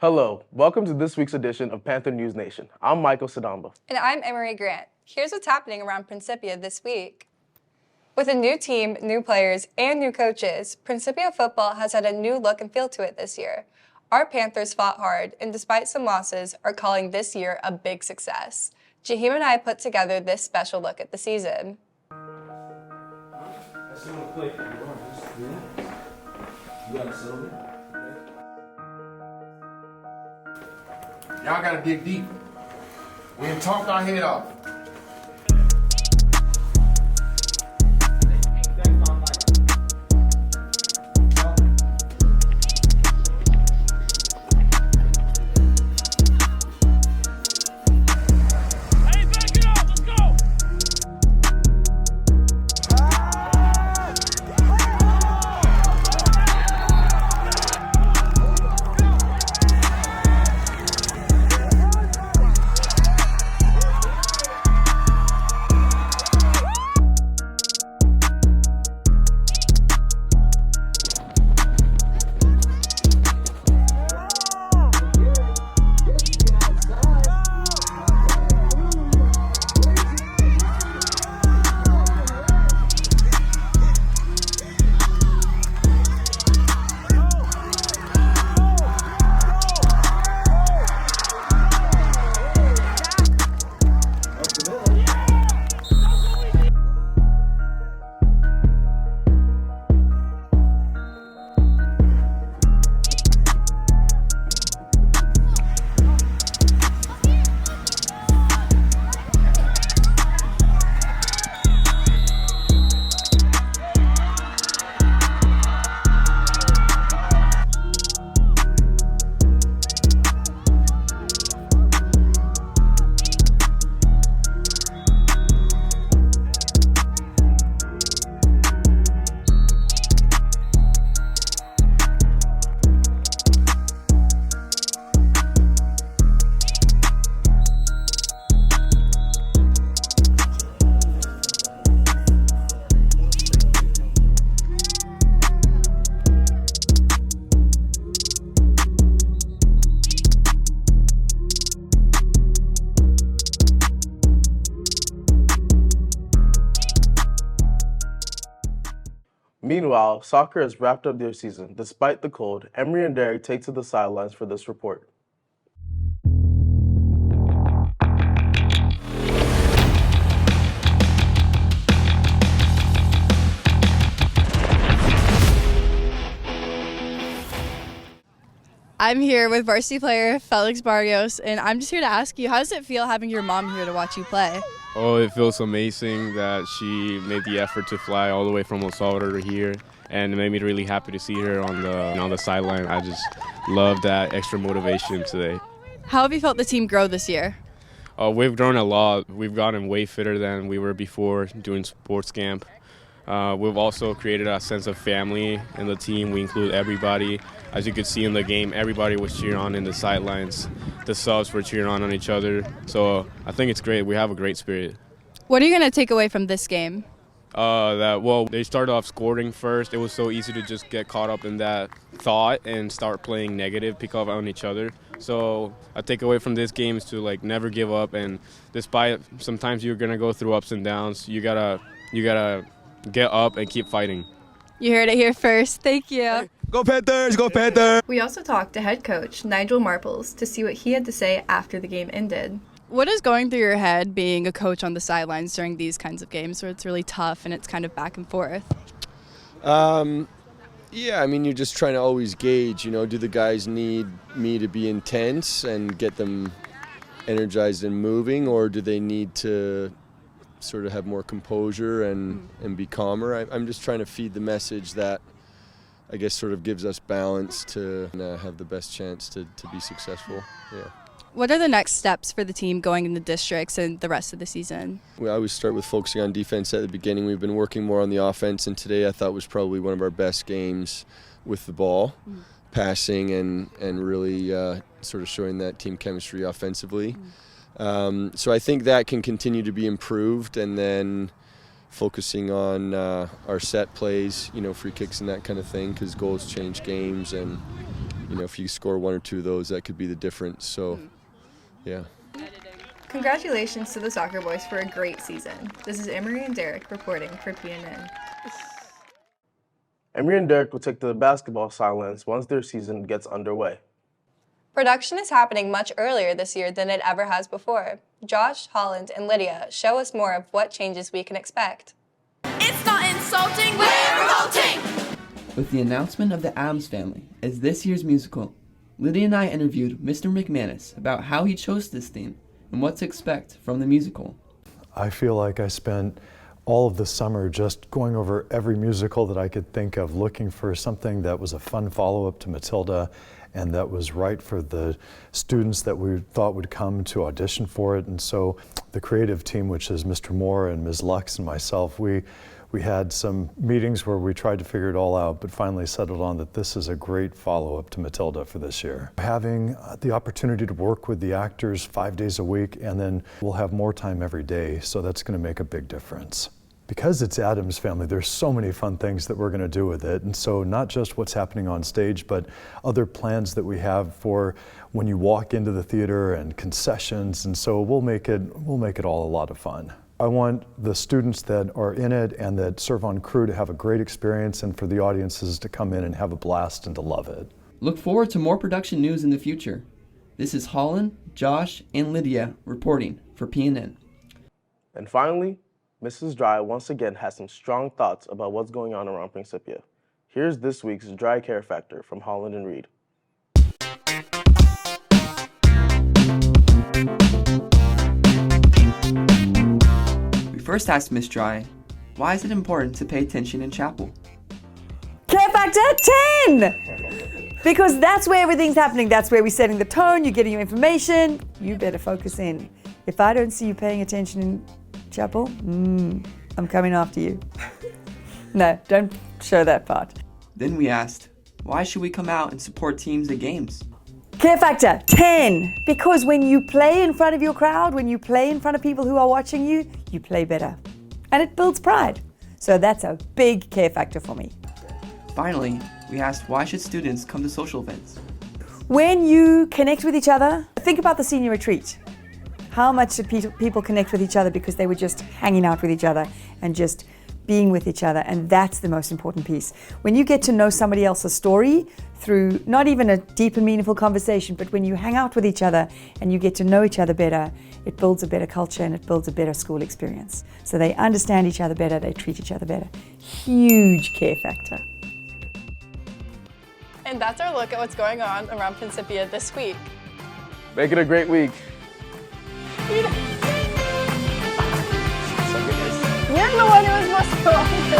Hello, welcome to this week's edition of Panther News Nation. I'm Michael Sadamba. And I'm Emery Grant. Here's what's happening around Principia this week. With a new team, new players, and new coaches, Principia football has had a new look and feel to it this year. Our Panthers fought hard, and despite some losses, are calling this year a big success. Jaheim and I put together this special look at the season. Y'all gotta dig deep. We done talked our head off. Meanwhile, soccer has wrapped up their season. Despite the cold, Emery and Derek take to the sidelines for this report. I'm here with varsity player Felix Barrios, and I'm just here to ask you, how does it feel having your mom here to watch you play? Oh, it feels amazing that she made the effort to fly all the way from El Salvador to here, and it made me really happy to see her on the sideline. I just love that extra motivation today. How have you felt the team grow this year? We've grown a lot. We've gotten way fitter than we were before doing sports camp. We've also created a sense of family in the team. We include everybody. As you could see in the game, everybody was cheering on in the sidelines. The subs were cheering on each other. So I think it's great. We have a great spirit. What are you going to take away from this game? They started off scoring first. It was so easy to just get caught up in that thought and start playing negative, pick up on each other. So I take away from this game is to never give up, and despite sometimes you're gonna go through ups and downs, you gotta get up and keep fighting. You heard it here first. Thank you. Go Panthers! Go Panthers! We also talked to head coach Nigel Marples to see what he had to say after the game ended. What is going through your head being a coach on the sidelines during these kinds of games where it's really tough and it's kind of back and forth? Yeah, I mean, you're just trying to always gauge, do the guys need me to be intense and get them energized and moving, or do they need to sort of have more composure and be calmer? I'm just trying to feed the message that I guess sort of gives us balance to have the best chance to be successful. Yeah. What are the next steps for the team going in the districts and the rest of the season? We always start with focusing on defense at the beginning. We've been working more on the offense, and today I thought was probably one of our best games with the ball, passing and really sort of showing that team chemistry offensively. So I think that can continue to be improved, and then focusing on our set plays, free kicks and that kind of thing, because goals change games, and if you score one or two of those, that could be the difference. So, yeah. Congratulations to the soccer boys for a great season. This is Emery and Derek reporting for PNN. Emery and Derek will take to the basketball sidelines once their season gets underway. Production is happening much earlier this year than it ever has before. Josh, Holland, and Lydia show us more of what changes we can expect. It's not insulting, we're revolting! With the announcement of the Addams Family as this year's musical, Lydia and I interviewed Mr. McManus about how he chose this theme and what to expect from the musical. I feel like I spent all of the summer just going over every musical that I could think of, looking for something that was a fun follow-up to Matilda and that was right for the students that we thought would come to audition for it. And so the creative team, which is Mr. Moore and Ms. Lux and myself, we had some meetings where we tried to figure it all out, but finally settled on that this is a great follow-up to Matilda for this year. Having the opportunity to work with the actors 5 days a week, and then we'll have more time every day, so that's going to make a big difference. Because it's Addams Family, there's so many fun things that we're going to do with it, and so not just what's happening on stage, but other plans that we have for when you walk into the theater and concessions, and so we'll make it all a lot of fun. I want the students that are in it and that serve on crew to have a great experience, and for the audiences to come in and have a blast and to love it. Look forward to more production news in the future. This is Holland, Josh, and Lydia reporting for PNN. And finally, Mrs. Dry once again has some strong thoughts about what's going on around Principia. Here's this week's Dry Care Factor from Holland and Reed. First asked Miss Dry, why is it important to pay attention in chapel? Care factor 10! Because that's where everything's happening. That's where we're setting the tone, you're getting your information. You better focus in. If I don't see you paying attention in chapel, I'm coming after you. No, don't show that part. Then we asked, why should we come out and support teams at games? Care factor 10, because when you play in front of your crowd, when you play in front of people who are watching you, you play better. And it builds pride. So that's a big care factor for me. Finally, we asked why should students come to social events? When you connect with each other, think about the senior retreat. How much did people connect with each other because they were just hanging out with each other and just being with each other, and that's the most important piece. When you get to know somebody else's story through not even a deep and meaningful conversation, but when you hang out with each other and you get to know each other better, it builds a better culture and it builds a better school experience. So they understand each other better, they treat each other better. Huge care factor. And that's our look at what's going on around Principia this week. Make it a great week. You're the one who was supposed to